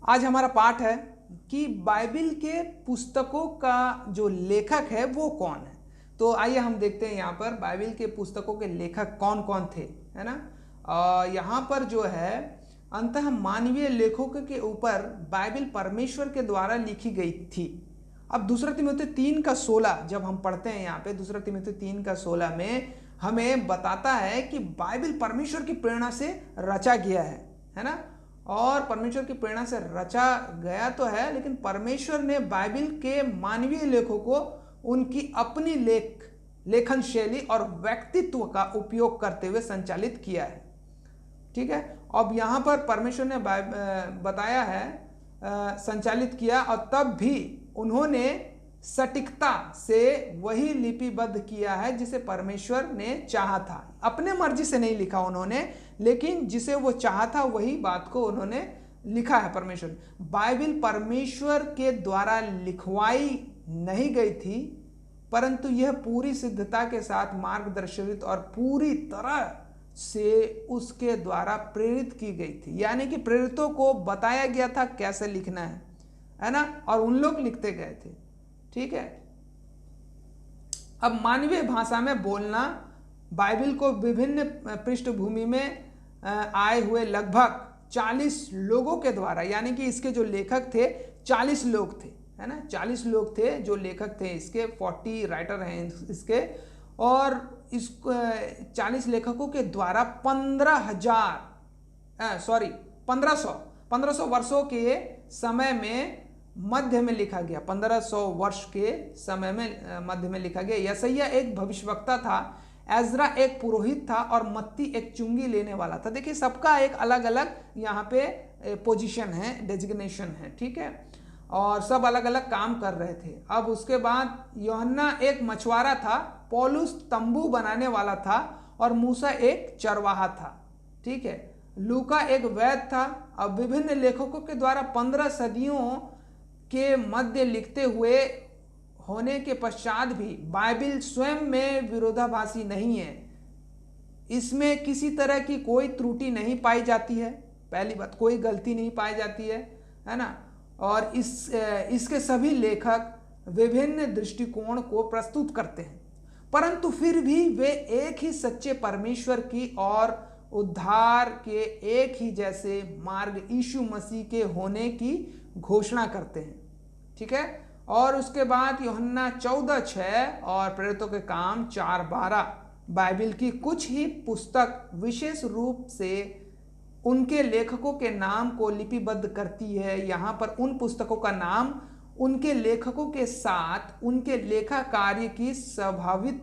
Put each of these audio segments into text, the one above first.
आज हमारा पाठ है कि बाइबिल के पुस्तकों का जो लेखक है वो कौन है। तो आइए हम देखते हैं यहाँ पर बाइबिल के पुस्तकों के लेखक कौन कौन थे, है ना। यहाँ पर जो है अंततः मानवीय लेखकों के ऊपर बाइबिल परमेश्वर के द्वारा लिखी गई थी। अब दूसरा तिमुथी 3:16 जब हम पढ़ते हैं यहाँ पे दूसरा तिमुथी 3:16 में हमें बताता है कि बाइबिल परमेश्वर की प्रेरणा से रचा गया है ना। और परमेश्वर की प्रेरणा से रचा गया तो है, लेकिन परमेश्वर ने बाइबिल के मानवीय लेखों को उनकी अपनी लेखन शैली और व्यक्तित्व का उपयोग करते हुए संचालित किया है। ठीक है, अब यहाँ पर परमेश्वर ने बताया है संचालित किया, और तब भी उन्होंने सटीकता से वही लिपिबद्ध किया है जिसे परमेश्वर ने चाहा था। अपने मर्जी से नहीं लिखा उन्होंने, लेकिन जिसे वो चाहा था वही बात को उन्होंने लिखा है। परमेश्वर बाइबिल परमेश्वर के द्वारा लिखवाई नहीं गई थी, परंतु यह पूरी सिद्धता के साथ मार्गदर्शित और पूरी तरह से उसके द्वारा प्रेरित की गई थी। यानी कि प्रेरितों को बताया गया था कैसे लिखना है ना, और उन लोग लिखते गए थे। ठीक है, अब मानवीय भाषा में बोलना बाइबिल को विभिन्न पृष्ठभूमि में आए हुए लगभग 40 लोगों के द्वारा, यानी कि इसके जो लेखक थे 40 लोग थे, है ना। 40 लोग थे जो लेखक थे इसके, 40 राइटर हैं इसके, और इस 40 लेखकों के द्वारा 1500 वर्षों के समय में मध्य में लिखा गया। 1500 वर्ष के समय में मध्य में लिखा गया। यशायाह एक भविष्यवक्ता था, एजरा एक पुरोहित था, और मत्ती एक चुंगी लेने वाला था। देखिए सबका एक अलग अलग यहाँ पे पोजीशन है, डेजिग्नेशन है। ठीक है, और सब अलग अलग काम कर रहे थे। अब उसके बाद यूहन्ना एक मछुआरा था, पौलुस तंबू बनाने वाला था, और मूसा एक चरवाहा था। ठीक है, लूका एक वैद्य था। अब विभिन्न लेखकों के द्वारा 15 सदियों के मध्य लिखते हुए होने के पश्चात भी बाइबिल स्वयं में विरोधाभासी नहीं है। इसमें किसी तरह की कोई त्रुटि नहीं पाई जाती है। पहली बात, कोई गलती नहीं पाई जाती है ना। और इसके सभी लेखक विभिन्न दृष्टिकोण को प्रस्तुत करते हैं, परंतु फिर भी वे एक ही सच्चे परमेश्वर की और उद्धार के एक ही जैसे मार्ग यीशु मसीह के होने की घोषणा करते हैं। ठीक है, और उसके बाद यूहन्ना 14:6 और प्रेरितों के काम 4:12 बाइबिल की कुछ ही पुस्तक विशेष रूप से उनके लेखकों के नाम को लिपिबद्ध करती है। यहाँ पर उन पुस्तकों का नाम उनके लेखकों के साथ उनके लेखा कार्य की संभावित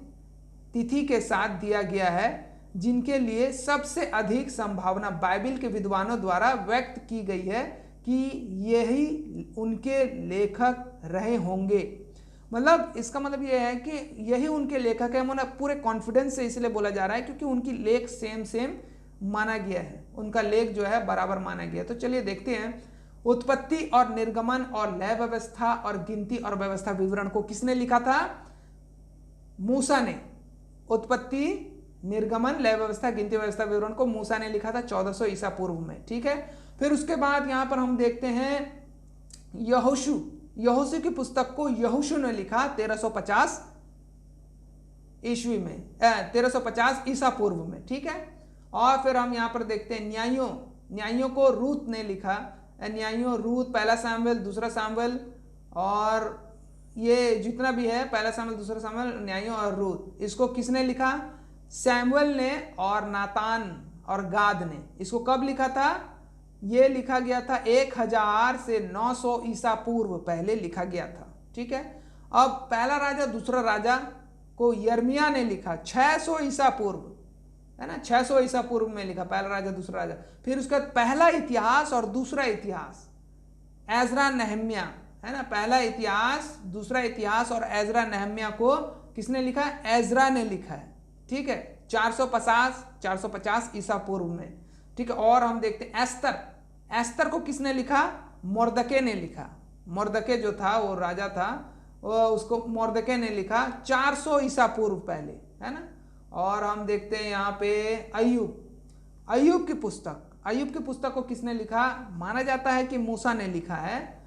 तिथि के साथ दिया गया है, जिनके लिए सबसे अधिक संभावना बाइबिल के विद्वानों द्वारा व्यक्त की गई है कि यही उनके लेखक रहे होंगे। मतलब इसका मतलब यह है कि यही उनके लेखक है। मतलब पूरे कॉन्फिडेंस से इसलिए बोला जा रहा है क्योंकि उनकी लेख सेम माना गया है, उनका लेख जो है बराबर माना गया है। तो चलिए देखते हैं, उत्पत्ति और निर्गमन और लय व्यवस्था और गिनती और व्यवस्था विवरण को किसने लिखा था? मूसा ने। उत्पत्ति, निर्गमन, लय व्यवस्था, गिनती व्यवस्था विवरण को मूसा ने लिखा था 1400 ईसा पूर्व में। ठीक है, फिर उसके बाद यहां पर हम देखते हैं यहोशू की पुस्तक को यहोशू ने लिखा 1350 ईस्वी में, 1350 ईसा पूर्व में। ठीक है, और फिर हम यहां पर देखते हैं न्यायों को रूत ने लिखा। न्यायों, रूत, पहला सामुएल, दूसरा सामुएल, और ये जितना भी है पहला सामुएल, दूसरा सामुएल, न्यायों और रूत, इसको किसने लिखा? सैमुअल ने और नातान और गाद ने। इसको कब लिखा था? ये लिखा गया था 1000 से 900 ईसा पूर्व पहले लिखा गया था। ठीक है, अब पहला राजा दूसरा राजा को यर्मिया ने लिखा 600 ईसा पूर्व, है ना। 600 ईसा पूर्व में लिखा पहला राजा दूसरा राजा। फिर उसके बाद पहला इतिहास और दूसरा इतिहास एजरा नहम्या, है ना। पहला इतिहास, दूसरा इतिहास और एजरा नहम्या को किसने लिखा? एजरा ने लिखा है। ठीक है, 450 ईसा पूर्व में। ठीक है, और हम देखते हैं एस्तर को किसने लिखा? मोर्दके ने लिखा। मोर्दके जो था वो राजा था, वो उसको मोर्दके ने लिखा 400 ईसा पूर्व पहले, है ना। और हम देखते हैं यहाँ पे अय्यूब की पुस्तक, अय्यूब की पुस्तक को किसने लिखा? माना जाता है कि मूसा ने लिखा है।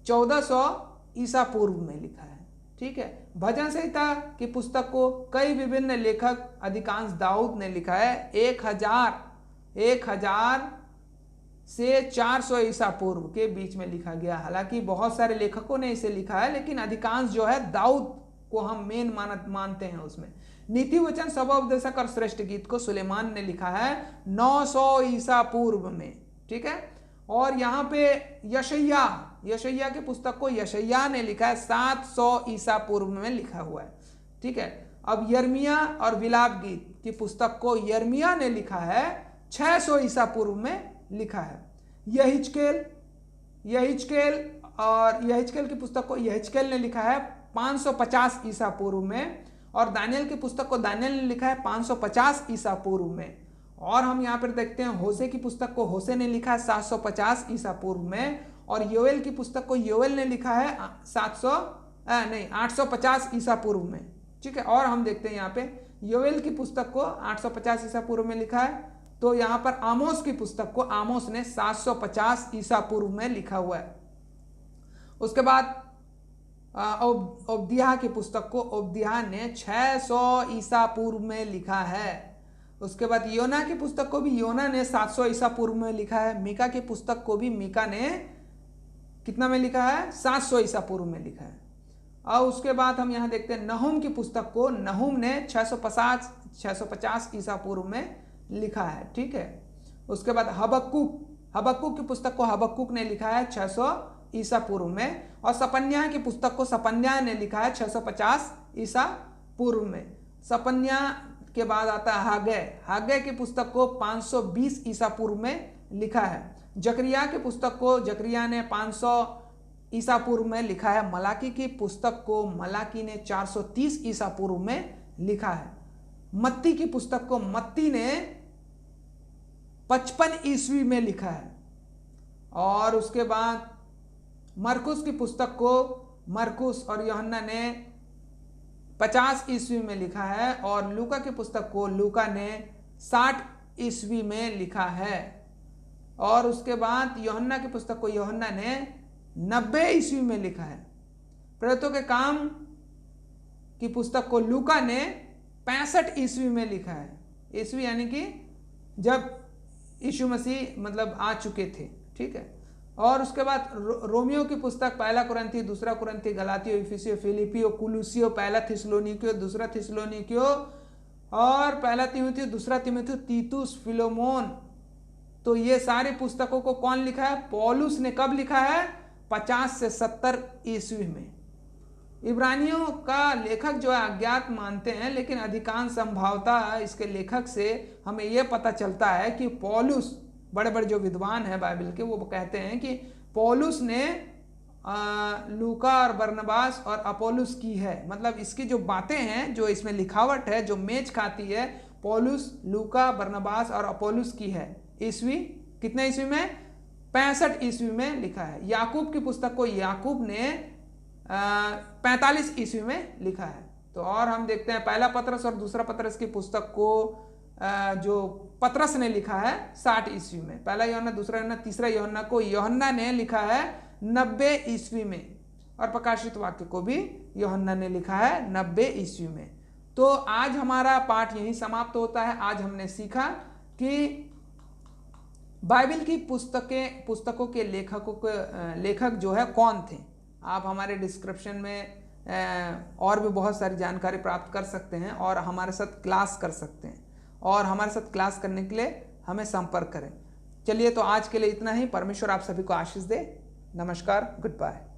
1400 ईसा पूर्व में लिखा है। ठीक है। भजन संहिता की पुस्तक को कई विभिन्न लेखक, अधिकांश दाऊद ने लिखा है। 1000 से 400 ईसा पूर्व के बीच में लिखा गया। हालांकि बहुत सारे लेखकों ने इसे लिखा है, लेकिन अधिकांश जो है दाऊद को हम मेन मानते हैं उसमें। नीति वचन, सभोपदेशक और श्रेष्ठ गीत को सुलेमान ने लिखा है 900 ईसा पूर्व में। ठीक है। और यहाँ पे यशैया की पुस्तक को यशैया ने लिखा है 700 ईसा पूर्व में लिखा हुआ है। ठीक है। अब यर्मिया और विलाप गीत की पुस्तक को यर्मिया ने लिखा है 600 ईसा पूर्व में लिखा है। यहिजकेल की पुस्तक को यहिजकेल ने लिखा है 550 ईसा पूर्व में। और दानियल की पुस्तक को दानियल ने लिखा है 550 ईसा पूर्व में। और हम यहाँ पर देखते हैं होशे की पुस्तक को होशे ने लिखा है 750 ईसा पूर्व में। और योएल की पुस्तक को योएल ने लिखा है 850 ईसा पूर्व में। ठीक है। और हम देखते हैं यहाँ पे योएल की पुस्तक को 850 ईसा पूर्व में लिखा है। तो यहाँ पर आमोस की पुस्तक को आमोस ने 750 ईसा पूर्व में लिखा हुआ है। उसके बाद ओबदिया की पुस्तक को ओबदिया ने 600 ईसा पूर्व में लिखा है। उसके बाद योना की पुस्तक को भी योना ने 700 ईसा पूर्व में लिखा है। मीका की पुस्तक को भी मीका ने कितना में लिखा है? 700 ईसा पूर्व में लिखा है। और उसके बाद हम यहाँ देखते हैं नहूम की पुस्तक को नहूम ने 650 ईसा पूर्व में लिखा है। ठीक है। उसके बाद हबक्कुक की पुस्तक को हबक्कुक ने लिखा है 600 ईसा पूर्व में। और सपन्या की पुस्तक को सपन्या ने लिखा है 650 ईसा पूर्व में। सपन्या के बाद आता है हागे की पुस्तक को 520 ईसा पूर्व में लिखा है। जकरिया की पुस्तक को जकरिया ने 500 ईसा पूर्व में लिखा है। मलाकी की पुस्तक को मलाकी ने 430 ईसा पूर्व में लिखा है। मत्ती की पुस्तक को मत्ती ने 55 ईस्वी में लिखा है। और उसके बाद मरकुस की पुस्तक को मरकुस और यूहन्ना ने 50 ईस्वी में लिखा है। और लूका की पुस्तक को लूका ने 60 ईस्वी में लिखा है। और उसके बाद यूहन्ना की पुस्तक को यूहन्ना ने 90 ईस्वी में लिखा है। प्रेरितों के काम की पुस्तक को लूका ने 65 ईस्वी में लिखा है। ईस्वी यानी कि जब यीशु मसीह मतलब आ चुके थे। ठीक है। और उसके बाद रोमियो की पुस्तक, पहला कुरिन्थी, दूसरा कुरिन्थी, गलातियो, इफिसियो, फिलिपियो, कुलुसियो, पहला थिस्सलुनीकियो, दूसरा थिस्सलुनीकियो, और पहला तीमुथियो, दूसरा तीमुथियो, तीतुस, फिलोमोन। तो ये सारी पुस्तकों को कौन लिखा है? पौलुस ने। कब लिखा है? 50 से 70 ईस्वी में। इब्रानियों का लेखक जो है अज्ञात मानते हैं, लेकिन अधिकांश संभावता इसके लेखक से हमें यह पता चलता है कि पौलुस, बड़े बड़े जो विद्वान हैं बाइबल के, वो कहते हैं कि पौलुस ने लूका और बरनबास और अपोलुस की है। मतलब इसकी जो बातें हैं, जो इसमें लिखावट है, जो मेच खाती है, पौलुस, लूका, बरनबास और अपोलुस की है। ईस्वी कितने ईस्वी में? 65 ईस्वी में लिखा है। याकूब की पुस्तक को याकूब ने 45 ईस्वी में लिखा है। तो और हम देखते हैं पहला पतरस और दूसरा पतरस की पुस्तक को जो पतरस ने लिखा है 60 ईस्वी में। पहला यूहन्ना, दूसरा यूहन्ना, तीसरा यूहन्ना को यूहन्ना ने लिखा है 90 ईस्वी में। और प्रकाशित वाक्य को भी यूहन्ना ने लिखा है 90 ईस्वी में। तो आज हमारा पाठ यहीं समाप्त होता है। आज हमने सीखा कि बाइबल की पुस्तकों के लेखक जो है कौन थे। आप हमारे डिस्क्रिप्शन में और भी बहुत सारी जानकारी प्राप्त कर सकते हैं और हमारे साथ क्लास कर सकते हैं। और हमारे साथ क्लास करने के लिए हमें संपर्क करें। चलिए, तो आज के लिए इतना ही। परमेश्वर आप सभी को आशीष दे। नमस्कार, गुड बाय।